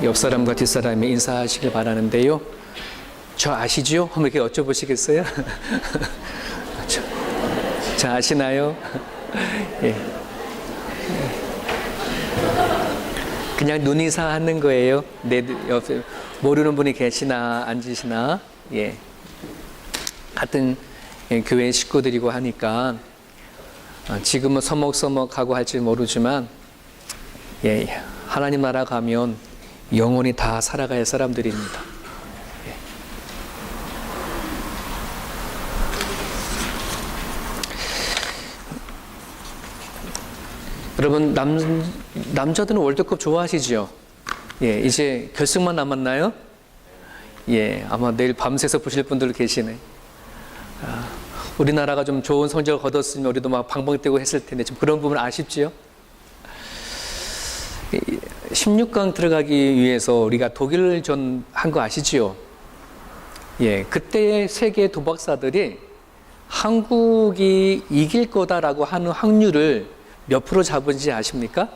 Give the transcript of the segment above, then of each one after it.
옆 사람과 뒷 사람이 인사하시길 바라는데요. 저 아시죠? 한번 이렇게 여쭤보시겠어요? 저 아시나요? 예. 그냥 눈인사 하는 거예요. 내 옆에 모르는 분이 계시나 앉으시나, 예. 같은 교회 식구들이고 하니까 지금은 서먹서먹하고 할지 모르지만, 예, 하나님 나라 가면 영원히 다 살아갈 사람들입니다. 예. 여러분, 남자들은 월드컵 좋아하시죠? 예, 이제 결승만 남았나요? 예, 아마 내일 밤새서 보실 분들 계시네. 우리나라가 좀 좋은 성적을 거뒀으면 우리도 막 방방 뛰고 했을 텐데 좀 그런 부분 아쉽지요? 16강 들어가기 위해서 우리가 독일전 한 거 아시지요? 예, 그때의 세계 도박사들이 한국이 이길 거다라고 하는 확률을 몇 프로 잡은지 아십니까?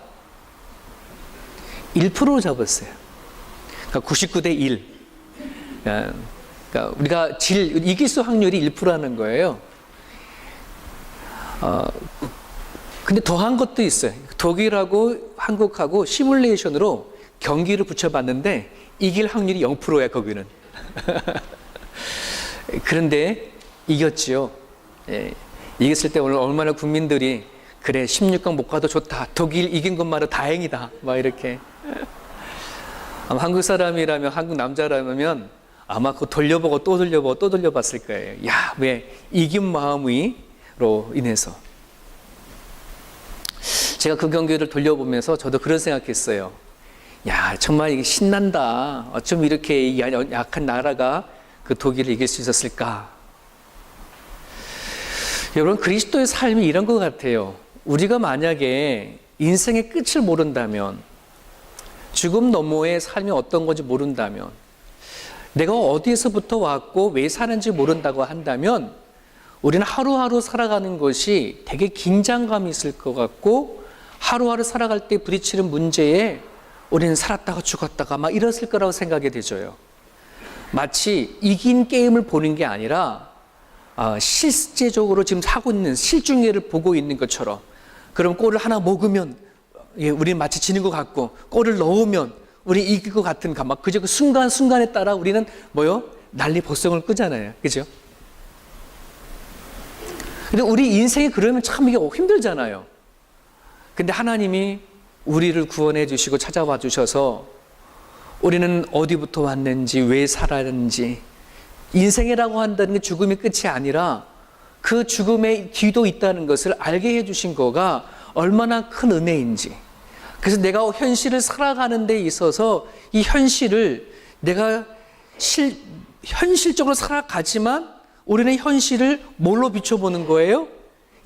1%로 잡았어요. 그러니까 99대 1. 그러니까 우리가 이길 수 확률이 1%라는 거예요. 근데 더한 것도 있어요. 독일하고 한국하고 시뮬레이션으로 경기를 붙여봤는데 이길 확률이 0%야, 거기는. 그런데 이겼지요. 예. 이겼을 때 오늘 얼마나 국민들이 그래 16강 못 가도 좋다. 독일 이긴 것만으로 다행이다. 막 이렇게. 아마 한국 사람이라면, 한국 남자라면 아마 그거 돌려보고 또 돌려보고 또 돌려봤을 거예요. 야, 왜 이긴 마음으로 인해서. 제가 그 경기를 돌려보면서 저도 그런 생각했어요. 야, 정말 이게 신난다. 어쩜 이렇게 약한 나라가 그 독일을 이길 수 있었을까? 여러분, 그리스도의 삶이 이런 것 같아요. 우리가 만약에 인생의 끝을 모른다면, 죽음 너머의 삶이 어떤 건지 모른다면, 내가 어디에서부터 왔고 왜 사는지 모른다고 한다면 우리는 하루하루 살아가는 것이 되게 긴장감이 있을 것 같고, 하루하루 살아갈 때 부딪히는 문제에 우리는 살았다가 죽었다가 막 이랬을 거라고 생각이 되죠. 마치 이긴 게임을 보는 게 아니라 실제적으로 지금 하고 있는 실중계를 보고 있는 것처럼, 그럼 골을 하나 먹으면 우리는 마치 지는 것 같고, 골을 넣으면 우리 이길 것 같은 막 그저 그 순간순간에 따라 우리는 난리 법석을 끄잖아요. 그죠? 근데 우리 인생이 그러면 참 이게 힘들잖아요. 근데 하나님이 우리를 구원해 주시고 찾아와 주셔서 우리는 어디부터 왔는지, 왜 살았는지, 인생이라고 한다는 게 죽음이 끝이 아니라 그 죽음의 뒤도 있다는 것을 알게 해 주신 거가 얼마나 큰 은혜인지. 그래서 내가 현실을 살아가는 데 있어서 이 현실을 내가 현실적으로 살아가지만 우리는 현실을 뭘로 비춰보는 거예요?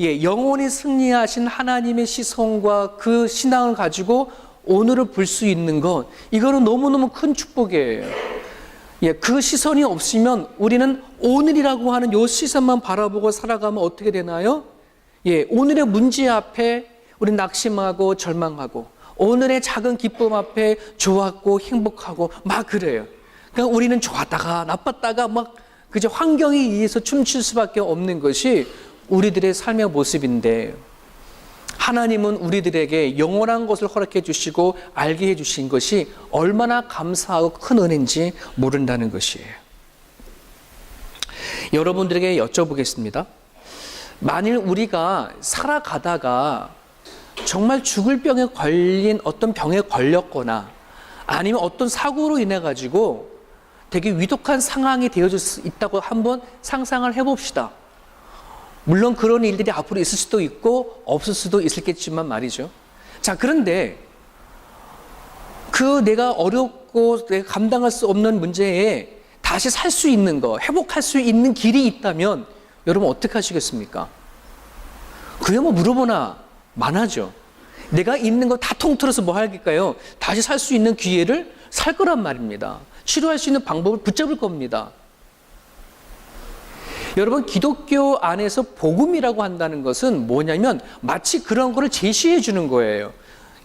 예, 영원히 승리하신 하나님의 시선과 그 신앙을 가지고 오늘을 볼 수 있는 것, 이거는 너무너무 큰 축복이에요. 예, 그 시선이 없으면 우리는 오늘이라고 하는 요 시선만 바라보고 살아가면 어떻게 되나요? 예, 오늘의 문제 앞에 우리는 낙심하고 절망하고, 오늘의 작은 기쁨 앞에 좋았고 행복하고 막 그래요. 그러니까 우리는 좋았다가 나빴다가 막 그저 환경에 의해서 춤출 수밖에 없는 것이 우리들의 삶의 모습인데, 하나님은 우리들에게 영원한 것을 허락해 주시고 알게 해 주신 것이 얼마나 감사하고 큰 은혜인지 모른다는 것이에요. 여러분들에게 여쭤보겠습니다. 만일 우리가 살아가다가 정말 죽을 병에 걸린 어떤 병에 걸렸거나 아니면 어떤 사고로 인해 가지고 되게 위독한 상황이 되어질 수 있다고 한번 상상을 해봅시다. 물론 그런 일들이 앞으로 있을 수도 있고 없을 수도 있겠지만 말이죠. 자, 그런데 그 내가 어렵고 내가 감당할 수 없는 문제에 다시 살 수 있는 거, 회복할 수 있는 길이 있다면 여러분 어떻게 하시겠습니까? 그야 뭐 물어보나 마나죠. 내가 있는 거 다 통틀어서 뭐 할까요? 다시 살 수 있는 기회를 살 거란 말입니다. 치료할 수 있는 방법을 붙잡을 겁니다. 여러분, 기독교 안에서 복음이라고 한다는 것은 뭐냐면 마치 그런 거를 제시해 주는 거예요.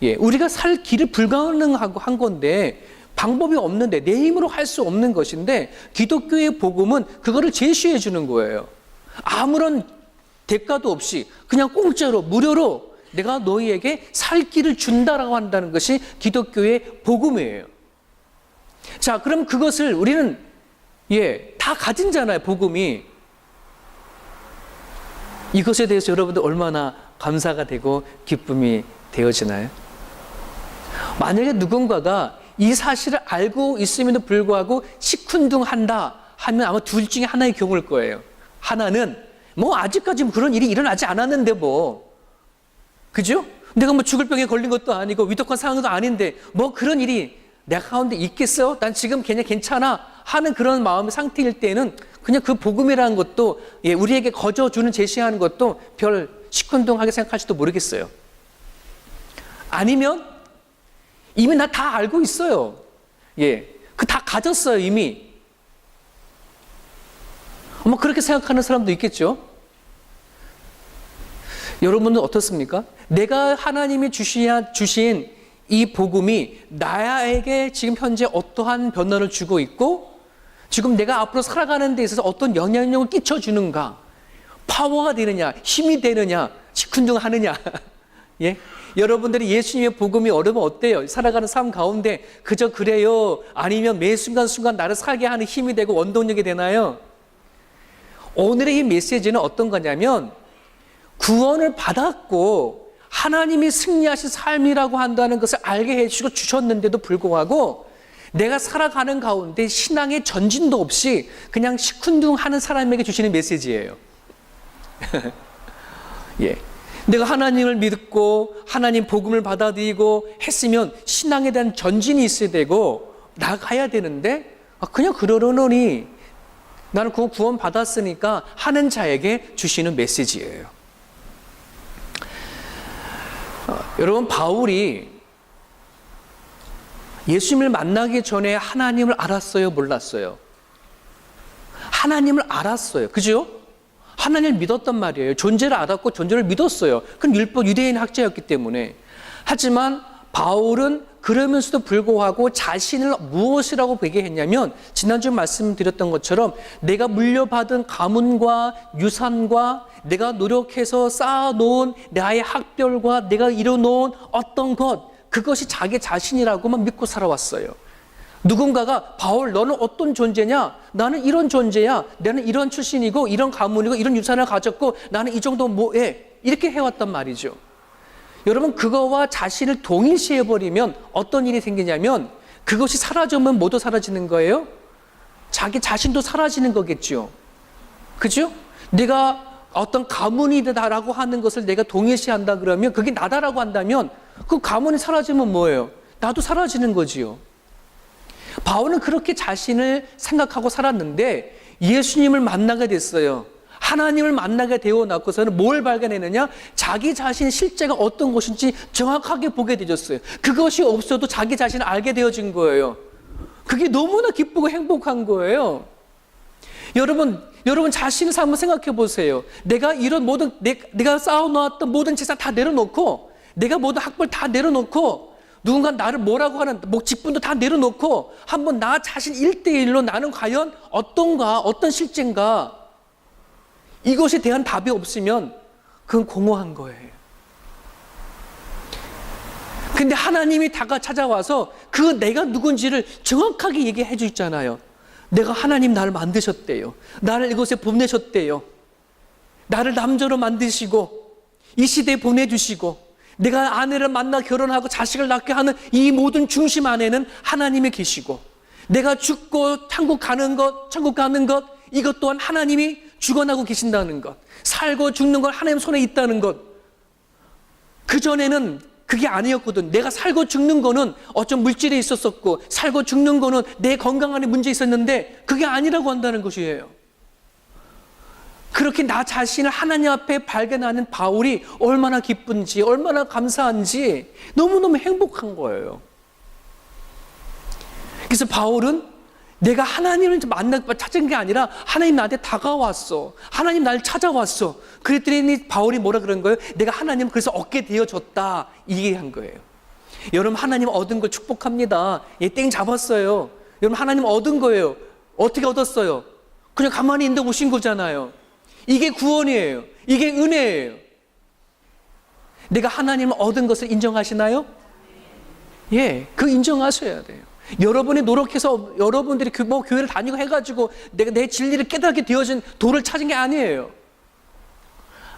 예, 우리가 살 길을 불가능하고 한 건데 방법이 없는데 내 힘으로 할 수 없는 것인데 기독교의 복음은 그거를 제시해 주는 거예요. 아무런 대가도 없이 그냥 공짜로 무료로 내가 너희에게 살 길을 준다라고 한다는 것이 기독교의 복음이에요. 자, 그럼 그것을 우리는 다 가진잖아요, 복음이. 이것에 대해서 여러분들 얼마나 감사가 되고 기쁨이 되어지나요? 만약에 누군가가 이 사실을 알고 있음에도 불구하고 시큰둥한다 하면 아마 둘 중에 하나의 경우일 거예요. 하나는 뭐 아직까지 그런 일이 일어나지 않았는데 뭐, 그죠? 내가 뭐 죽을 병에 걸린 것도 아니고 위독한 상황도 아닌데 뭐 그런 일이 내 가운데 있겠어? 난 지금 그냥 괜찮아 하는 그런 마음의 상태일 때는 그냥 그 복음이라는 것도 우리에게 거저주는 제시하는 것도 별 시큰둥하게 생각할지도 모르겠어요. 아니면 이미 나 다 알고 있어요. 그 다 가졌어요, 이미. 뭐 그렇게 생각하는 사람도 있겠죠. 여러분은 어떻습니까? 내가 하나님이 주신 이 복음이 나에게 지금 현재 어떠한 변화를 주고 있고 지금 내가 앞으로 살아가는 데 있어서 어떤 영향력을 끼쳐주는가, 파워가 되느냐, 힘이 되느냐, 시큰둥하느냐. 여러분들이 예수님의 복음이 어려면 어때요? 살아가는 삶 가운데 그저 그래요? 아니면 매 순간순간 나를 살게 하는 힘이 되고 원동력이 되나요? 오늘의 이 메시지는 어떤 거냐면 구원을 받았고 하나님이 승리하신 삶이라고 한다는 것을 알게 해주시고 주셨는데도 불구하고 내가 살아가는 가운데 신앙의 전진도 없이 그냥 시큰둥하는 사람에게 주시는 메시지예요. 내가 하나님을 믿고 하나님 복음을 받아들이고 했으면 신앙에 대한 전진이 있어야 되고 나가야 되는데 그냥 그러려니 나는 구원 받았으니까 하는 자에게 주시는 메시지예요. 여러분, 바울이 예수님을 만나기 전에 하나님을 알았어요, 몰랐어요? 하나님을 알았어요. 그죠? 하나님을 믿었단 말이에요. 존재를 알았고 존재를 믿었어요. 그건 유대인 학자였기 때문에. 하지만 바울은 그러면서도 불구하고 자신을 무엇이라고 배제했냐면 지난주 말씀드렸던 것처럼 내가 물려받은 가문과 유산과 내가 노력해서 쌓아놓은 나의 학별과 내가 이뤄놓은 어떤 것, 그것이 자기 자신이라고만 믿고 살아왔어요. 누군가가 바울 너는 어떤 존재냐? 나는 이런 존재야. 나는 이런 출신이고 이런 가문이고 이런 유산을 가졌고 나는 이 정도 뭐해. 이렇게 해왔단 말이죠. 여러분, 그거와 자신을 동일시해버리면 어떤 일이 생기냐면 그것이 사라지면 모두 사라지는 거예요. 자기 자신도 사라지는 거겠죠. 그죠? 내가 어떤 가문이다라고 하는 것을 내가 동일시한다 그러면 그게 나다라고 한다면 그 가문이 사라지면 뭐예요? 나도 사라지는 거지요. 바울은 그렇게 자신을 생각하고 살았는데 예수님을 만나게 됐어요. 하나님을 만나게 되어 놓고서는 뭘 발견했느냐? 자기 자신의 실제가 어떤 것인지 정확하게 보게 되었어요. 그것이 없어도 자기 자신을 알게 되어진 거예요. 그게 너무나 기쁘고 행복한 거예요. 여러분 자신을 한번 생각해 보세요. 내가 이런 모든 내가 쌓아놓았던 모든 재산 다 내려놓고 내가 모든 학벌 다 내려놓고 누군가 나를 뭐라고 하는 직분도 다 내려놓고 한번 나 자신 1대1로 나는 과연 어떤 실제인가, 이것에 대한 답이 없으면 그건 공허한 거예요. 근데 하나님이 찾아와서 그 내가 누군지를 정확하게 얘기해 주잖아요. 내가 하나님 나를 만드셨대요. 나를 이곳에 보내셨대요. 나를 남자로 만드시고 이 시대에 보내주시고 내가 아내를 만나 결혼하고 자식을 낳게 하는 이 모든 중심 안에는 하나님이 계시고 내가 죽고 천국 가는 것 이것 또한 하나님이 주관하고 계신다는 것, 살고 죽는 건 하나님 손에 있다는 것. 그전에는 그게 아니었거든. 내가 살고 죽는 거는 어떤 물질에 있었었고 살고 죽는 거는 내 건강 안에 문제 있었는데 그게 아니라고 한다는 것이에요. 그렇게 나 자신을 하나님 앞에 발견하는 바울이 얼마나 기쁜지 얼마나 감사한지 너무너무 행복한 거예요. 그래서 바울은 내가 하나님을 찾은 게 아니라 하나님 나한테 다가왔어. 하나님 나를 찾아왔어. 그랬더니 바울이 뭐라 그런 거예요? 내가 하나님을 그래서 얻게 되어졌다. 이 얘기한 거예요. 여러분 하나님 얻은 걸 축복합니다. 예, 땡 잡았어요. 여러분 하나님 얻은 거예요. 어떻게 얻었어요? 그냥 가만히 있는데 오신 거잖아요. 이게 구원이에요. 이게 은혜예요. 내가 하나님을 얻은 것을 인정하시나요? 예, 그 인정하셔야 돼요. 여러분이 노력해서 여러분들이 교회를 다니고 해가지고 내가 내 진리를 깨닫게 되어진 도를 찾은 게 아니에요.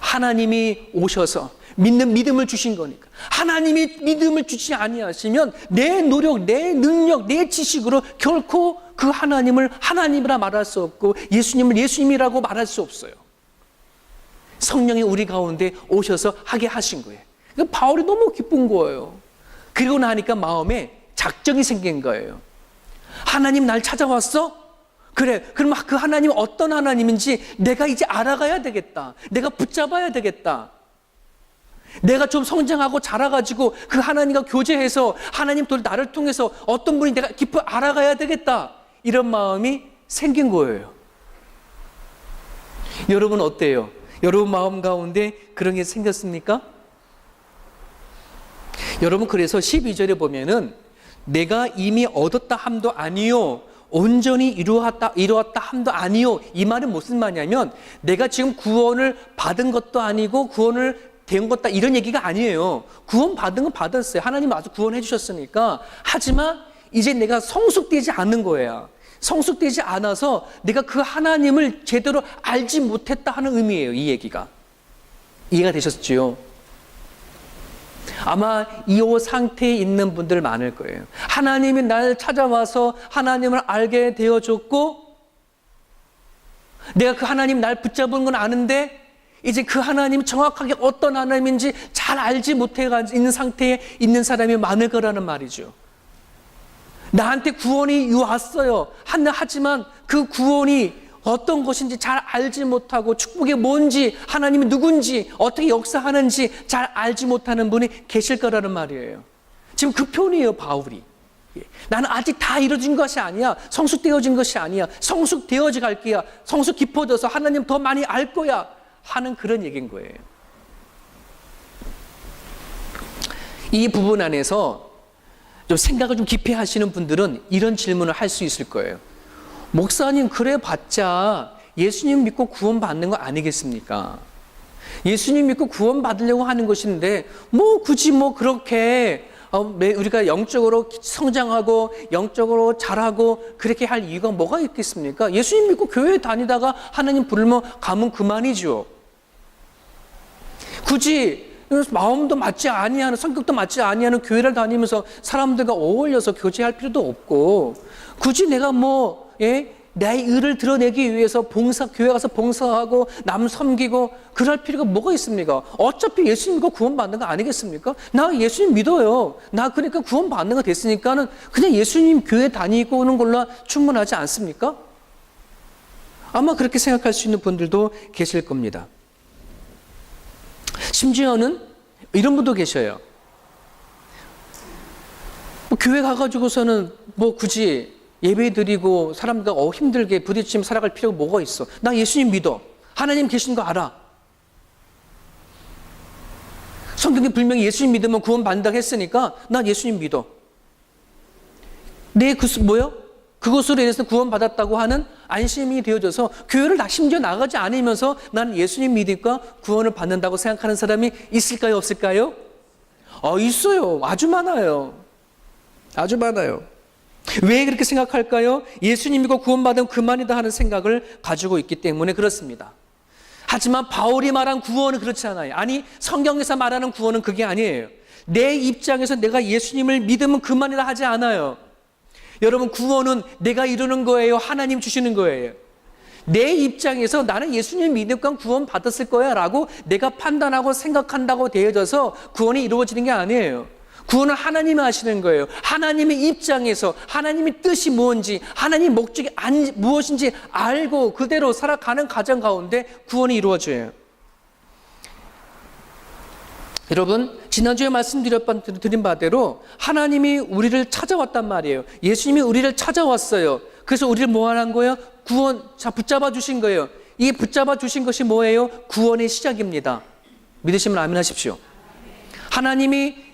하나님이 오셔서 믿는 믿음을 주신 거니까. 하나님이 믿음을 주지 아니하시면 내 노력, 내 능력, 내 지식으로 결코 그 하나님을 하나님이라 말할 수 없고 예수님을 예수님이라고 말할 수 없어요. 성령이 우리 가운데 오셔서 하게 하신 거예요. 그러니까 바울이 너무 기쁜 거예요. 그리고 나니까 마음에 작정이 생긴 거예요. 하나님 날 찾아왔어? 그래, 그럼 그 하나님 어떤 하나님인지 내가 이제 알아가야 되겠다. 내가 붙잡아야 되겠다. 내가 좀 성장하고 자라가지고 그 하나님과 교제해서 하나님 또 나를 통해서 어떤 분이 내가 깊이 알아가야 되겠다. 이런 마음이 생긴 거예요. 여러분 어때요? 여러분 마음 가운데 그런 게 생겼습니까? 여러분 그래서 12절에 보면은 내가 이미 얻었다 함도 아니요 온전히 이루었다 함도 아니요. 이 말은 무슨 말이냐면 내가 지금 구원을 받은 것도 아니고 구원을 된 것다 이런 얘기가 아니에요. 구원 받은 건 받았어요. 하나님 와서 구원해 주셨으니까. 하지만 이제 내가 성숙되지 않는 거예요. 성숙되지 않아서 내가 그 하나님을 제대로 알지 못했다 하는 의미예요. 이 얘기가. 이해가 되셨지요? 아마 이 상태에 있는 분들 많을 거예요. 하나님이 나를 찾아와서 하나님을 알게 되어줬고 내가 그 하나님 날 붙잡은 건 아는데 이제 그 하나님 정확하게 어떤 하나님인지 잘 알지 못해 있는 상태에 있는 사람이 많을 거라는 말이죠. 나한테 구원이 왔어요. 하지만 그 구원이 어떤 것인지 잘 알지 못하고 축복이 뭔지 하나님이 누군지 어떻게 역사하는지 잘 알지 못하는 분이 계실 거라는 말이에요. 지금 그 표현이에요, 바울이. 나는 아직 다 이루어진 것이 아니야. 성숙되어진 것이 아니야. 성숙되어져 갈 거야. 성숙 깊어져서 하나님 더 많이 알 거야 하는 그런 얘기인 거예요. 이 부분 안에서 좀 생각을 좀 깊이 하시는 분들은 이런 질문을 할 수 있을 거예요. 목사님 그래 봤자 예수님 믿고 구원 받는 거 아니겠습니까? 예수님 믿고 구원 받으려고 하는 것인데 뭐 굳이 뭐 그렇게 우리가 영적으로 성장하고 영적으로 자라고 그렇게 할 이유가 뭐가 있겠습니까? 예수님 믿고 교회 다니다가 하나님 부르면 가면 그만이죠. 굳이 마음도 맞지 아니하는 성격도 맞지 아니하는 교회를 다니면서 사람들과 어울려서 교제할 필요도 없고 굳이 내가 내 의를 드러내기 위해서 교회 가서 봉사하고 남 섬기고 그럴 필요가 뭐가 있습니까? 어차피 예수님 믿고 구원 받는 거 아니겠습니까? 나 예수님 믿어요. 나 그러니까 구원 받는 거 됐으니까는 그냥 예수님 교회 다니고 오는 걸로 충분하지 않습니까? 아마 그렇게 생각할 수 있는 분들도 계실 겁니다. 심지어는 이런 분도 계셔요. 교회 가가지고서는 굳이 예배 드리고 사람들과 힘들게 부딪히며 살아갈 필요가 뭐가 있어? 나 예수님 믿어. 하나님 계신 거 알아. 성경에 분명히 예수님 믿으면 구원 받는다고 했으니까 난 예수님 믿어. 그것으로 인해서 구원 받았다고 하는 안심이 되어져서 교회를 심지어 나가지 않으면서 난 예수님 믿으니까 구원을 받는다고 생각하는 사람이 있을까요? 없을까요? 있어요. 아주 많아요. 아주 많아요. 왜 그렇게 생각할까요? 예수님 믿고 구원받으면 그만이다 하는 생각을 가지고 있기 때문에 그렇습니다. 하지만 바울이 말한 구원은 그렇지 않아요. 아니, 성경에서 말하는 구원은 그게 아니에요. 내 입장에서 내가 예수님을 믿으면 그만이라 하지 않아요. 여러분, 구원은 내가 이루는 거예요? 하나님 주시는 거예요? 내 입장에서 나는 예수님 믿으니까 구원 받았을 거야 라고 내가 판단하고 생각한다고 되어져서 구원이 이루어지는 게 아니에요. 구원은 하나님이 하시는 거예요. 하나님의 입장에서 하나님의 뜻이 뭔지, 하나님의 목적이 무엇인지 알고 그대로 살아가는 과정 가운데 구원이 이루어져요. 여러분, 지난주에 말씀드린 바대로 하나님이 우리를 찾아왔단 말이에요. 예수님이 우리를 찾아왔어요. 그래서 우리를 뭐 하는 거예요? 붙잡아 주신 거예요. 이 붙잡아 주신 것이 뭐예요? 구원의 시작입니다. 믿으시면 아멘 하십시오. 하나님이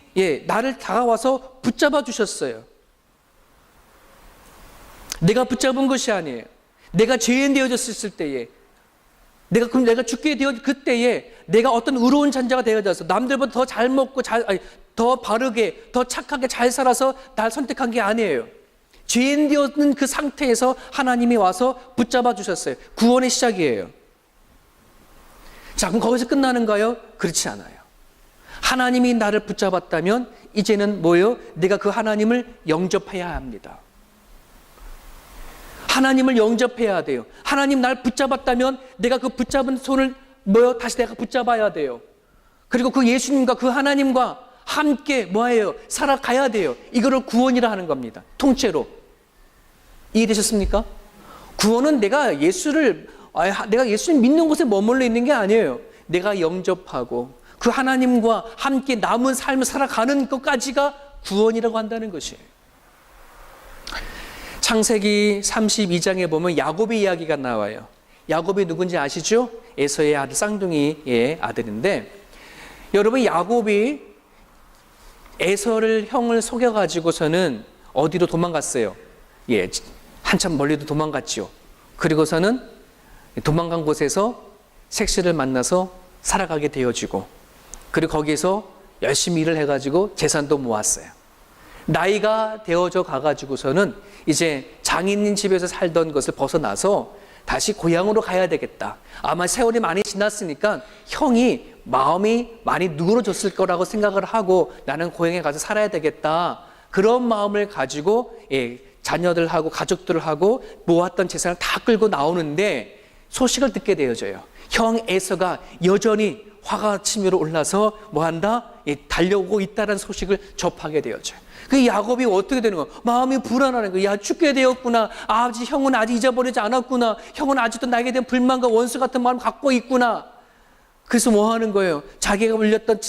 나를 다가와서 붙잡아 주셨어요. 내가 붙잡은 것이 아니에요. 내가 죄인 되어졌을 때에, 내가 죽게 되어 그때에 내가 어떤 의로운 잔자가 되어져서 남들보다 더 잘 먹고 더 바르게, 더 착하게 잘 살아서 날 선택한 게 아니에요. 죄인 되었는 그 상태에서 하나님이 와서 붙잡아 주셨어요. 구원의 시작이에요. 자, 그럼 거기서 끝나는가요? 그렇지 않아요. 하나님이 나를 붙잡았다면 이제는 뭐예요? 내가 그 하나님을 영접해야 합니다. 하나님을 영접해야 돼요. 하나님 날 붙잡았다면 내가 그 붙잡은 손을 다시 내가 붙잡아야 돼요. 그리고 그 예수님과 그 하나님과 함께 뭐예요? 살아가야 돼요. 이거를 구원이라 하는 겁니다. 통째로. 이해되셨습니까? 구원은 내가 예수님 믿는 곳에 머물러 있는 게 아니에요. 내가 영접하고 그 하나님과 함께 남은 삶을 살아가는 것까지가 구원이라고 한다는 것이에요. 창세기 32장에 보면 야곱의 이야기가 나와요. 야곱이 누군지 아시죠? 에서의 아들, 쌍둥이의 아들인데, 여러분, 야곱이 에서를 형을 속여가지고서는 어디로 도망갔어요? 한참 멀리도 도망갔죠. 그리고서는 도망간 곳에서 색시를 만나서 살아가게 되어지고, 그리고 거기에서 열심히 일을 해가지고 재산도 모았어요. 나이가 되어져 가가지고서는 이제 장인인 집에서 살던 것을 벗어나서 다시 고향으로 가야 되겠다. 아마 세월이 많이 지났으니까 형이 마음이 많이 누그러졌을 거라고 생각을 하고 나는 고향에 가서 살아야 되겠다. 그런 마음을 가지고 자녀들하고 가족들하고 모았던 재산을 다 끌고 나오는데 소식을 듣게 되어져요. 형 에서가 여전히 화가 치밀어 올라서 뭐한다? 달려오고 있다는 소식을 접하게 되어져요. 그 야곱이 어떻게 되는 거야? 마음이 불안하는 거야. 죽게 되었구나. 아버지, 형은 아직 잊어버리지 않았구나. 형은 아직도 나에게 대한 불만과 원수 같은 마음을 갖고 있구나. 그래서 뭐 하는 거예요? 자기가 물렸던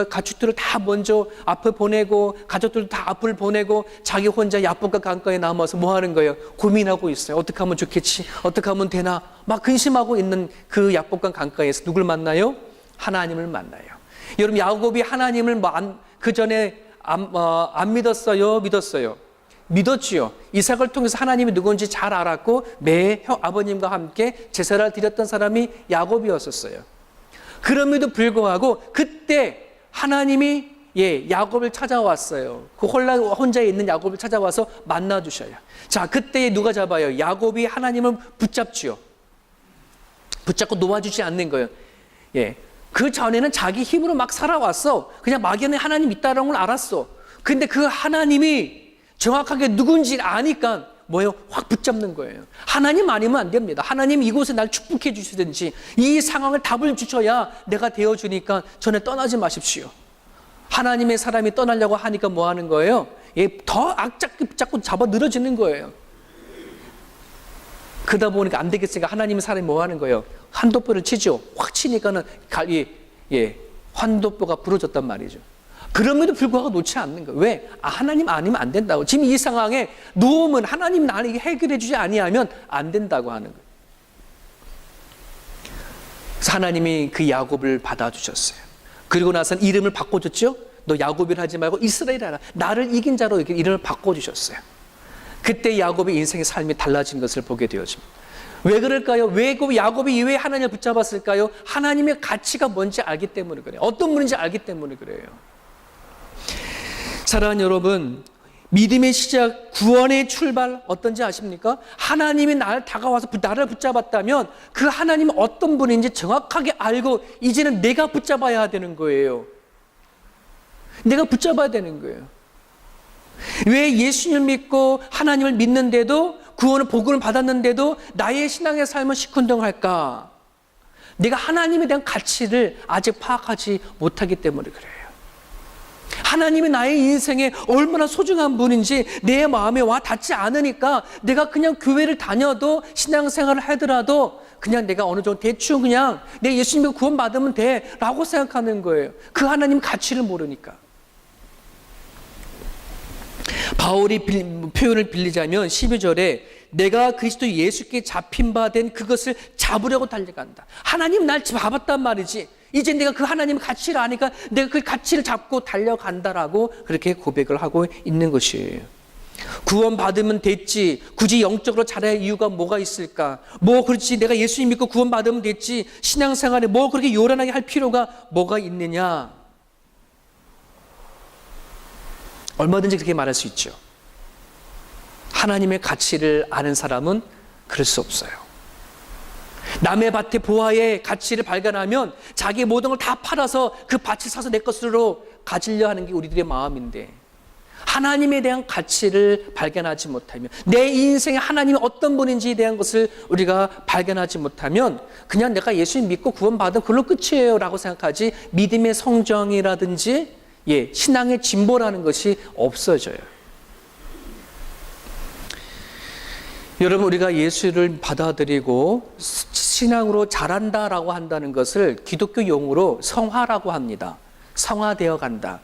가축들을 다 먼저 앞을 보내고, 가족들도 다 앞을 보내고, 자기 혼자 야복강 강가에 남아서 뭐 하는 거예요? 고민하고 있어요. 어떻게 하면 좋겠지? 어떻게 하면 되나? 막 근심하고 있는 그 야복강 강가에서 누굴 만나요? 하나님을 만나요. 여러분, 야곱이 하나님을 그 전에 안 믿었어요? 믿었어요? 믿었지요. 이삭을 통해서 하나님이 누군지 잘 알았고 매 아버님과 함께 제사를 드렸던 사람이 야곱이었었어요. 그럼에도 불구하고 그때 하나님이 야곱을 찾아왔어요. 그 혼자 있는 야곱을 찾아와서 만나주셔요. 자, 그때 누가 잡아요? 야곱이 하나님을 붙잡지요. 붙잡고 놓아주지 않는 거예요. 그 전에는 자기 힘으로 막 살아왔어. 그냥 막연히 하나님 있다는 걸 알았어. 근데 그 하나님이 정확하게 누군지 아니까 확 붙잡는 거예요. 하나님 아니면 안 됩니다. 하나님 이곳에 날 축복해 주시든지 이 상황을 답을 주셔야 내가 되어주니까 전에 떠나지 마십시오. 하나님의 사람이 떠나려고 하니까 뭐 하는 거예요? 더 자꾸 잡아 늘어지는 거예요. 그러다 보니까 안 되겠으니까 하나님의 사람이 뭐 하는 거예요? 환도뼈를 치죠. 확 치니까는 환도뼈가 부러졌단 말이죠. 그럼에도 불구하고 놓지 않는 거예요. 왜? 하나님 아니면 안 된다고. 지금 이 상황에 놓으면 하나님 나를 해결해 주지 아니하면 안 된다고 하는 거예요. 그래서 하나님이 그 야곱을 받아주셨어요. 그리고 나서는 이름을 바꿔줬죠. 너 야곱이라 하지 말고 이스라엘이라, 나를 이긴 자로 이렇게 이름을 바꿔주셨어요. 그때 야곱의 인생의 삶이 달라진 것을 보게 되어집니다. 왜 그럴까요? 왜 야곱이 왜 하나님을 붙잡았을까요? 하나님의 가치가 뭔지 알기 때문에 그래요. 어떤 분인지 알기 때문에 그래요. 사랑하는 여러분, 믿음의 시작, 구원의 출발 어떤지 아십니까? 하나님이 나를 다가와서 나를 붙잡았다면 그 하나님은 어떤 분인지 정확하게 알고 이제는 내가 붙잡아야 되는 거예요. 내가 붙잡아야 되는 거예요. 왜 예수님을 믿고 하나님을 믿는데도, 구원을 복음을 받았는데도 나의 신앙의 삶은 시큰둥할까? 내가 하나님에 대한 가치를 아직 파악하지 못하기 때문에 그래요. 하나님이 나의 인생에 얼마나 소중한 분인지 내 마음에 와 닿지 않으니까 내가 그냥 교회를 다녀도, 신앙생활을 하더라도 그냥 내가 어느 정도 대충 그냥 내 예수님을 구원받으면 돼 라고 생각하는 거예요. 그 하나님 가치를 모르니까. 바울이 표현을 빌리자면 12절에 내가 그리스도 예수께 잡힌 바 된 그것을 잡으려고 달려간다. 하나님 날 잡았단 말이지. 이제 내가 그 하나님의 가치를 아니까 내가 그 가치를 잡고 달려간다라고 그렇게 고백을 하고 있는 것이에요. 구원받으면 됐지, 굳이 영적으로 잘할 이유가 뭐가 있을까? 뭐 그렇지, 내가 예수님 믿고 구원받으면 됐지, 신앙생활에 뭐 그렇게 요란하게 할 필요가 뭐가 있느냐? 얼마든지 그렇게 말할 수 있죠. 하나님의 가치를 아는 사람은 그럴 수 없어요. 남의 밭의 보화의 가치를 발견하면 자기 모든 걸 다 팔아서 그 밭을 사서 내 것으로 가지려 하는 게 우리들의 마음인데, 하나님에 대한 가치를 발견하지 못하면, 내 인생에 하나님이 어떤 분인지에 대한 것을 우리가 발견하지 못하면 그냥 내가 예수님 믿고 구원받은 그걸로 끝이에요 라고 생각하지, 믿음의 성장이라든지 신앙의 진보라는 것이 없어져요. 여러분, 우리가 예수를 받아들이고 신앙으로 자란다라고 한다는 것을 기독교 용어로 성화라고 합니다. 성화되어 간다.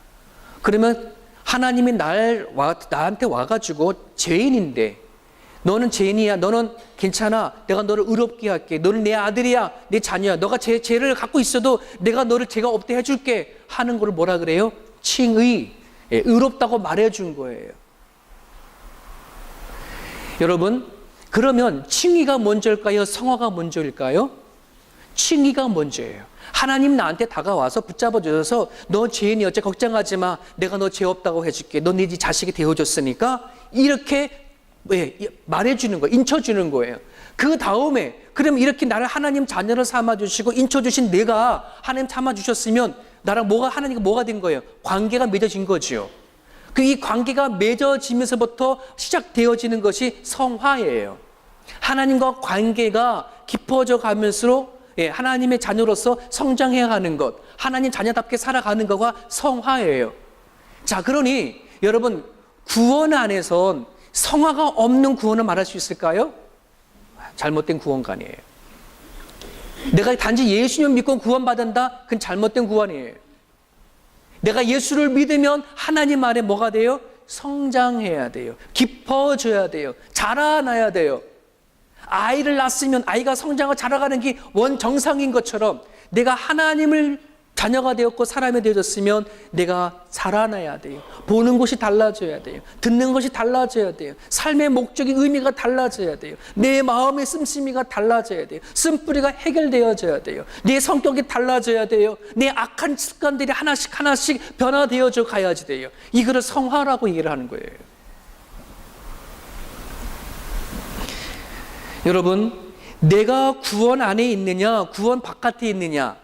그러면 하나님이 나한테 와가지고 죄인인데, 너는 죄인이야, 너는 괜찮아, 내가 너를 의롭게 할게, 너는 내 아들이야, 내 자녀야, 너가 죄를 갖고 있어도 내가 너를 죄가 없게 해줄게 하는 걸 뭐라 그래요? 칭의, 의롭다고 말해준 거예요. 여러분, 그러면 칭의가 먼저일까요? 성화가 먼저일까요? 칭의가 먼저예요. 하나님 나한테 다가와서 붙잡아 주셔서 너 죄인이었지, 걱정하지 마, 내가 너 죄 없다고 해줄게, 너 네 자식이 되어줬으니까, 이렇게 말해주는 거예요. 인쳐주는 거예요. 그 다음에 그럼 이렇게 나를 하나님 자녀를 삼아주시고 인쳐주신 내가 하나님 삼아주셨으면 나랑 하나님과 뭐가 된 거예요? 관계가 맺어진 거죠. 이 관계가 맺어지면서부터 시작되어지는 것이 성화예요. 하나님과 관계가 깊어져 가면서 하나님의 자녀로서 성장해야 하는 것, 하나님 자녀답게 살아가는 것과 성화예요. 자, 그러니 여러분, 구원 안에선 성화가 없는 구원을 말할 수 있을까요? 잘못된 구원관이에요. 내가 단지 예수님 믿고 구원받는다? 그건 잘못된 구원이에요. 내가 예수를 믿으면 하나님 안에 뭐가 돼요? 성장해야 돼요. 깊어져야 돼요. 자라나야 돼요. 아이를 낳았으면 아이가 성장하고 자라가는 게 원정상인 것처럼, 내가 하나님을 자녀가 되었고 사람이 되어졌으면 내가 자라나야 돼요. 보는 것이 달라져야 돼요. 듣는 것이 달라져야 돼요. 삶의 목적이, 의미가 달라져야 돼요. 내 마음의 씀씀이가 달라져야 돼요. 쓴뿌리가 해결되어져야 돼요. 내 성격이 달라져야 돼요. 내 악한 습관들이 하나씩 하나씩 변화되어져 가야지 돼요. 이거를 성화라고 얘기를 하는 거예요. 여러분, 내가 구원 안에 있느냐, 구원 바깥에 있느냐,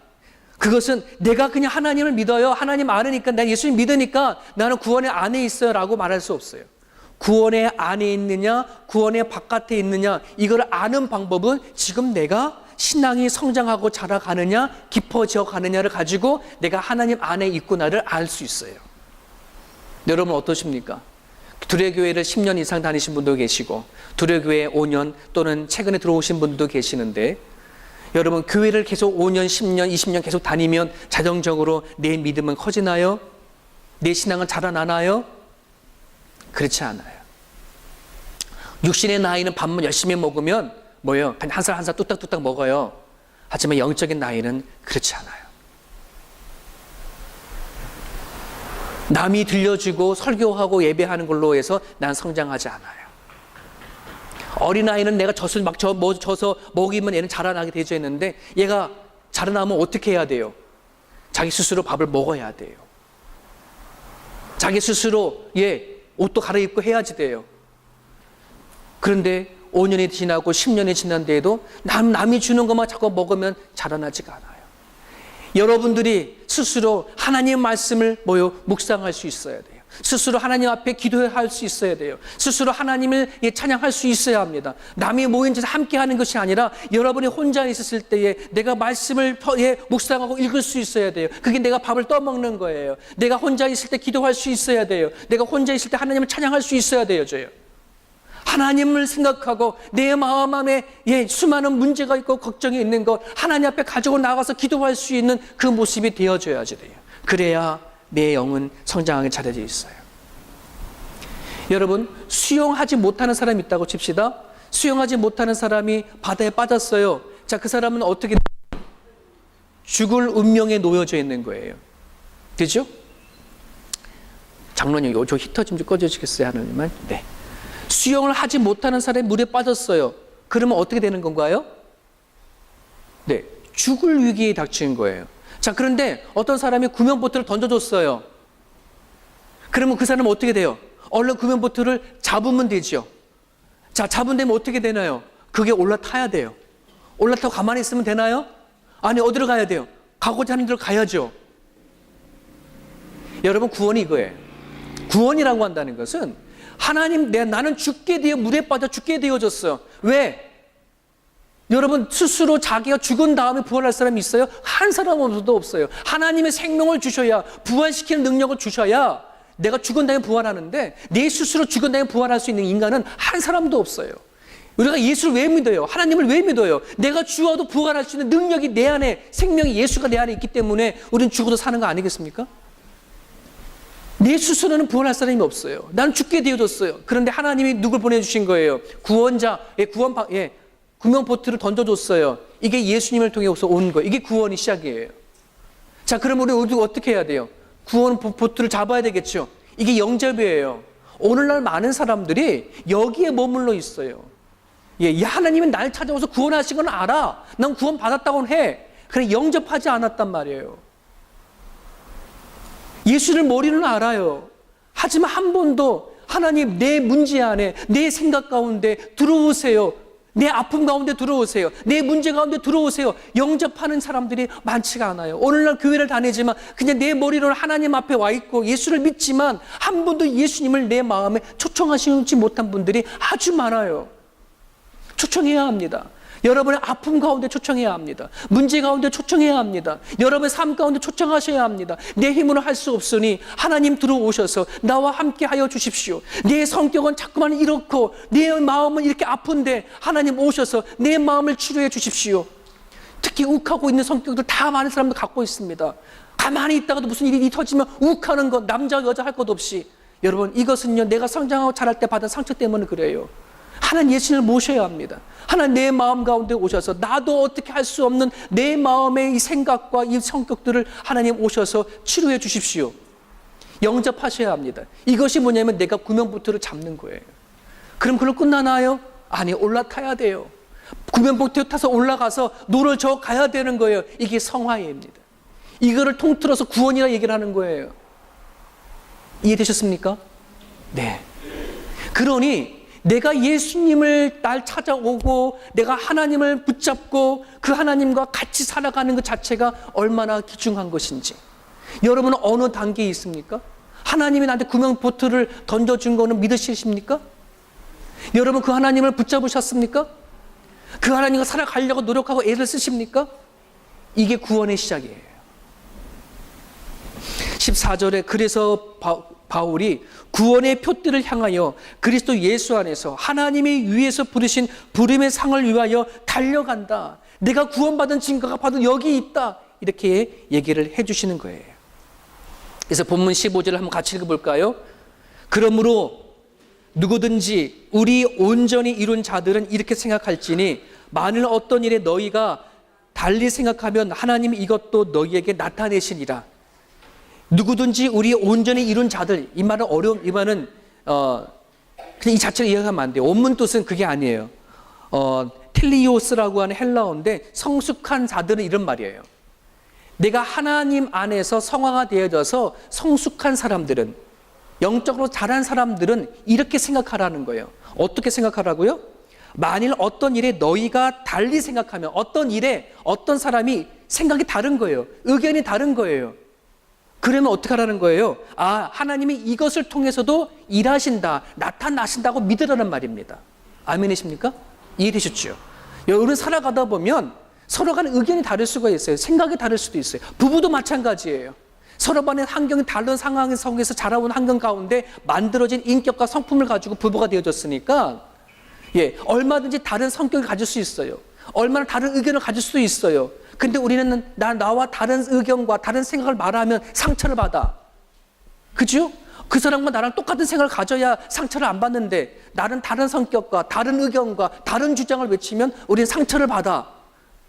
그것은 내가 그냥 하나님을 믿어요, 하나님 아니니까, 난 예수님 믿으니까 나는 구원의 안에 있어요 라고 말할 수 없어요. 구원의 안에 있느냐, 구원의 바깥에 있느냐, 이걸 아는 방법은 지금 내가 신앙이 성장하고 자라가느냐, 깊어져 가느냐를 가지고 내가 하나님 안에 있구나를 알 수 있어요. 여러분 어떠십니까? 두레교회를 10년 이상 다니신 분도 계시고, 두레교회 5년 또는 최근에 들어오신 분도 계시는데, 여러분 교회를 계속 5년, 10년, 20년 계속 다니면 자동적으로 내 믿음은 커지나요? 내 신앙은 자라나나요? 그렇지 않아요. 육신의 나이는 밥만 열심히 먹으면 뭐예요? 한 살 한 살 뚝딱뚝딱 먹어요. 하지만 영적인 나이는 그렇지 않아요. 남이 들려주고 설교하고 예배하는 걸로 해서 난 성장하지 않아요. 어린아이는 내가 젖을 막 져서 먹이면 얘는 자라나게 되어 있는데, 얘가 자라나면 어떻게 해야 돼요? 자기 스스로 밥을 먹어야 돼요. 자기 스스로 옷도 갈아입고 해야지 돼요. 그런데 5년이 지나고 10년이 지난 데에도 남이 주는 것만 자꾸 먹으면 자라나지가 않아요. 여러분들이 스스로 하나님의 말씀을 묵상할 수 있어야 돼요. 스스로 하나님 앞에 기도할 수 있어야 돼요. 스스로 하나님을 찬양할 수 있어야 합니다. 남이 모인 데서 함께 하는 것이 아니라 여러분이 혼자 있었을 때에 내가 말씀을 묵상하고 읽을 수 있어야 돼요. 그게 내가 밥을 떠먹는 거예요. 내가 혼자 있을 때 기도할 수 있어야 돼요. 내가 혼자 있을 때 하나님을 찬양할 수 있어야 돼요. 하나님을 생각하고 내 마음 안에 수많은 문제가 있고 걱정이 있는 것 하나님 앞에 가지고 나가서 기도할 수 있는 그 모습이 되어줘야지 돼요. 그래야 내 영은 성장하게 잘해져 있어요. 여러분, 수영하지 못하는 사람이 있다고 칩시다. 수영하지 못하는 사람이 바다에 빠졌어요. 자, 그 사람은 어떻게 죽을 운명에 놓여져 있는 거예요. 되죠? 장로님, 저 히터 좀 꺼주시겠어요? 하나님만. 네. 수영을 하지 못하는 사람이 물에 빠졌어요. 그러면 어떻게 되는 건가요? 네. 죽을 위기에 닥치는 거예요. 자, 그런데 어떤 사람이 구명보트를 던져줬어요. 그러면 그 사람은 어떻게 돼요? 얼른 구명보트를 잡으면 되죠. 자, 잡으면 되면 어떻게 되나요? 그게 올라타야 돼요. 올라타고 가만히 있으면 되나요? 아니, 어디로 가야 돼요? 가고자 하는 데로 가야죠. 여러분, 구원이 이거예요. 구원이라고 한다는 것은 하나님, 나는 죽게 되어 물에 빠져 죽게 되어졌어요. 왜? 여러분, 스스로 자기가 죽은 다음에 부활할 사람이 있어요? 한 사람도 없어요. 하나님의 생명을 주셔야, 부활시키는 능력을 주셔야 내가 죽은 다음에 부활하는데, 내 스스로 죽은 다음에 부활할 수 있는 인간은 한 사람도 없어요. 우리가 예수를 왜 믿어요? 하나님을 왜 믿어요? 내가 죽어도 부활할 수 있는 능력이 내 안에, 생명이 예수가 내 안에 있기 때문에 우리는 죽어도 사는 거 아니겠습니까? 내 스스로는 부활할 사람이 없어요. 나는 죽게 되어졌어요. 그런데 하나님이 누굴 보내주신 거예요? 구원자, 구명보트를 던져줬어요. 이게 예수님을 통해서 온 거예요. 이게 구원이 시작이에요. 자, 그럼 우리 어떻게 해야 돼요? 구원 보트를 잡아야 되겠죠. 이게 영접이에요. 오늘날 많은 사람들이 여기에 머물러 있어요. 하나님은 날 찾아와서 구원하신 건 알아. 난 구원 받았다고는 해. 그래, 영접하지 않았단 말이에요. 예수를 머리는 알아요. 하지만 한 번도 하나님, 내 문제 안에, 내 생각 가운데 들어오세요. 내 아픔 가운데 들어오세요. 내 문제 가운데 들어오세요. 영접하는 사람들이 많지가 않아요. 오늘날 교회를 다니지만 그냥 내 머리로는 하나님 앞에 와 있고 예수를 믿지만 한 번도 예수님을 내 마음에 초청하시지 못한 분들이 아주 많아요. 초청해야 합니다. 여러분의 아픔 가운데 초청해야 합니다. 문제 가운데 초청해야 합니다. 여러분의 삶 가운데 초청하셔야 합니다. 내 힘으로 할 수 없으니 하나님 들어오셔서 나와 함께 하여 주십시오. 내 성격은 자꾸만 이렇고 내 마음은 이렇게 아픈데 하나님 오셔서 내 마음을 치료해 주십시오. 특히 욱하고 있는 성격들 다 많은 사람들 갖고 있습니다. 가만히 있다가도 무슨 일이 터지면 욱하는 것, 남자 여자 할 것 없이. 여러분, 이것은요, 내가 성장하고 자랄 때 받은 상처 때문에 그래요. 하나님 예수님을 모셔야 합니다. 하나님 내 마음 가운데 오셔서 나도 어떻게 할 수 없는 내 마음의 이 생각과 이 성격들을 하나님 오셔서 치료해 주십시오. 영접하셔야 합니다. 이것이 뭐냐면 내가 구명보트를 잡는 거예요. 그럼 그걸로 끝나나요? 아니, 올라타야 돼요. 구명보트 타서 올라가서 노를 저어 가야 되는 거예요. 이게 성화입니다. 이거를 통틀어서 구원이라 얘기를 하는 거예요. 이해되셨습니까? 네. 그러니 내가 예수님을 날 찾아오고 내가 하나님을 붙잡고 그 하나님과 같이 살아가는 것 자체가 얼마나 귀중한 것인지. 여러분은 어느 단계에 있습니까? 하나님이 나한테 구명보트를 던져준 거는 믿으십니까? 여러분, 그 하나님을 붙잡으셨습니까? 그 하나님과 살아가려고 노력하고 애를 쓰십니까? 이게 구원의 시작이에요. 14절에 그래서 바울이 구원의 표대를 향하여 그리스도 예수 안에서 하나님이 위에서 부르신 부름의 상을 위하여 달려간다. 내가 구원받은 증거가 바로 여기 있다. 이렇게 얘기를 해주시는 거예요. 그래서 본문 15절을 한번 같이 읽어볼까요? 그러므로 누구든지 우리 온전히 이룬 자들은 이렇게 생각할지니 만일 어떤 일에 너희가 달리 생각하면 하나님이 이것도 너희에게 나타내시니라. 누구든지 우리 온전히 이룬 자들, 이 말은 이 말은 그냥 이 자체를 이해하면 안 돼요. 원문 뜻은 그게 아니에요. 텔리오스라고 하는 헬라어인데 성숙한 자들은 이런 말이에요. 내가 하나님 안에서 성화가 되어져서 성숙한 사람들은, 영적으로 자란 사람들은 이렇게 생각하라는 거예요. 어떻게 생각하라고요? 만일 어떤 일에 너희가 달리 생각하면, 어떤 일에 어떤 사람이 생각이 다른 거예요. 의견이 다른 거예요. 그러면 어떻게 하라는 거예요? 하나님이 이것을 통해서도 일하신다, 나타나신다고 믿으라는 말입니다. 아멘이십니까? 이해되셨죠? 여러분, 살아가다 보면 서로 간에 의견이 다를 수가 있어요. 생각이 다를 수도 있어요. 부부도 마찬가지예요. 서로 간의 환경이 다른 상황 속에서 자라온 환경 가운데 만들어진 인격과 성품을 가지고 부부가 되어졌으니까 얼마든지 다른 성격을 가질 수 있어요. 얼마나 다른 의견을 가질 수도 있어요. 근데 우리는 나와 다른 의견과 다른 생각을 말하면 상처를 받아. 그죠? 그 사람과 나랑 똑같은 생각을 가져야 상처를 안 받는데 나는 다른 성격과 다른 의견과 다른 주장을 외치면 우리는 상처를 받아.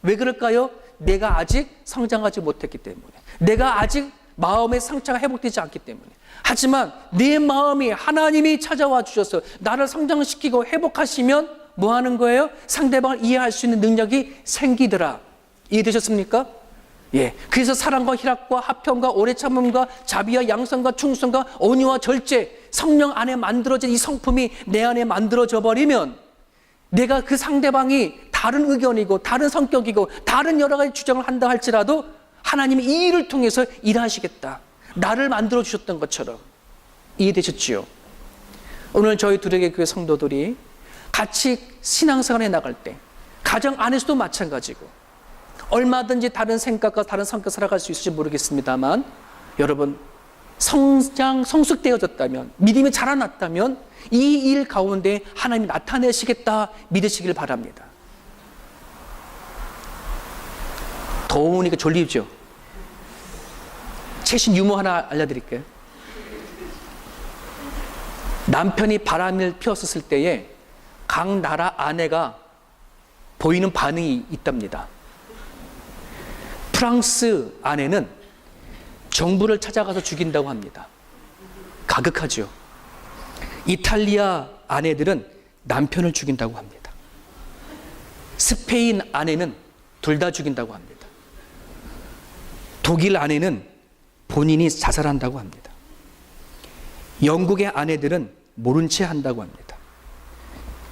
왜 그럴까요? 내가 아직 성장하지 못했기 때문에, 내가 아직 마음의 상처가 회복되지 않기 때문에. 하지만 내 마음이 하나님이 찾아와 주셔서 나를 성장시키고 회복하시면 뭐 하는 거예요? 상대방을 이해할 수 있는 능력이 생기더라. 이해되셨습니까? 예. 그래서 사랑과 희락과 화평과 오래 참음과 자비와 양선과 충성과 온유와 절제, 성령 안에 만들어진 이 성품이 내 안에 만들어져 버리면 내가 그 상대방이 다른 의견이고 다른 성격이고 다른 여러 가지 주장을 한다 할지라도 하나님이 이 일을 통해서 일하시겠다. 나를 만들어 주셨던 것처럼. 이해되셨지요? 오늘 저희 두레개 교회 성도들이 같이 신앙생활에 나갈 때 가정 안에서도 마찬가지고 얼마든지 다른 생각과 다른 성격 살아갈 수 있을지 모르겠습니다만 여러분 성숙되어졌다면 믿음이 자라났다면 이 일 가운데 하나님이 나타내시겠다 믿으시길 바랍니다. 더우니까 졸리죠? 최신 유머 하나 알려드릴게요. 남편이 바람을 피웠을 때에 각 나라 아내가 보이는 반응이 있답니다. 프랑스 아내는 정부를 찾아가서 죽인다고 합니다. 가격하죠. 이탈리아 아내들은 남편을 죽인다고 합니다. 스페인 아내는 둘 다 죽인다고 합니다. 독일 아내는 본인이 자살한다고 합니다. 영국의 아내들은 모른 채 한다고 합니다.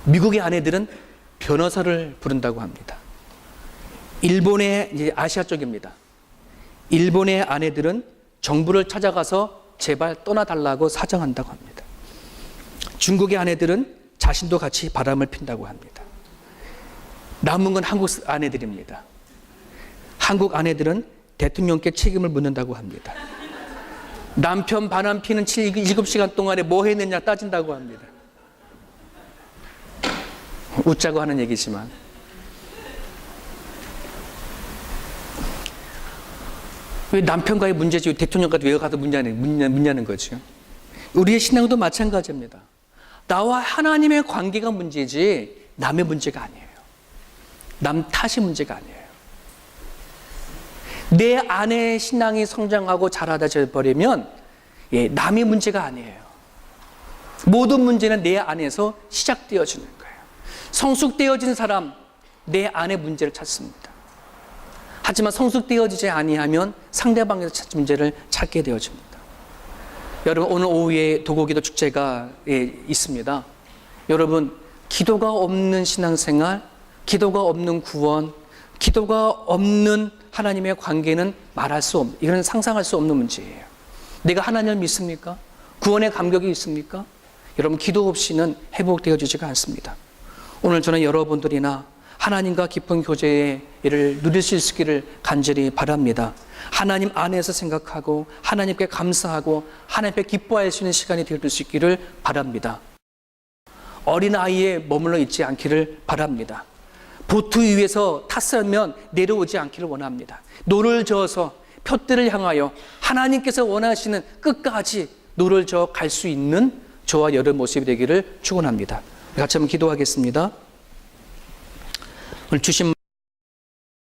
미국의 아내들은 변호사를 부른다고 합니다. 일본의 이제 아시아 쪽입니다. 일본의 아내들은 정부를 찾아가서 제발 떠나달라고 사정한다고 합니다. 중국의 아내들은 자신도 같이 바람을 핀다고 합니다. 남은 건 한국 아내들입니다. 한국 아내들은 대통령께 책임을 묻는다고 합니다. 남편 바람 피는 7시간 동안에 뭐 했느냐 따진다고 합니다. 웃자고 하는 얘기지만 왜 남편과의 문제지 대통령과 왜 가서 묻냐는 거죠. 우리의 신앙도 마찬가지입니다. 나와 하나님의 관계가 문제지 남의 문제가 아니에요. 남 탓이 문제가 아니에요. 내 안에 신앙이 성장하고 자라다 버리면 남의 문제가 아니에요. 모든 문제는 내 안에서 시작되어지는 거예요. 성숙되어진 사람 내 안의 문제를 찾습니다. 하지만 성숙되어지지 아니하면 상대방에서 문제를 찾게 되어집니다. 여러분 오늘 오후에 도고기도 축제가 있습니다. 여러분 기도가 없는 신앙생활, 기도가 없는 구원, 기도가 없는 하나님의 관계는 말할 수 없는, 이건 상상할 수 없는 문제예요. 내가 하나님을 믿습니까? 구원의 감격이 있습니까? 여러분 기도 없이는 회복되어지지가 않습니다. 오늘 저는 여러분들이나 하나님과 깊은 교제의 일을 누릴 수 있기를 간절히 바랍니다. 하나님 안에서 생각하고 하나님께 감사하고 하나님께 기뻐할 수 있는 시간이 될 수 있기를 바랍니다. 어린아이에 머물러 있지 않기를 바랍니다. 보트 위에서 탔으면 내려오지 않기를 원합니다. 노를 저어서 표대를 향하여 하나님께서 원하시는 끝까지 노를 저어 갈 수 있는 저와 여러분 모습이 되기를 축원합니다. 같이 한번 기도하겠습니다. 오늘 주신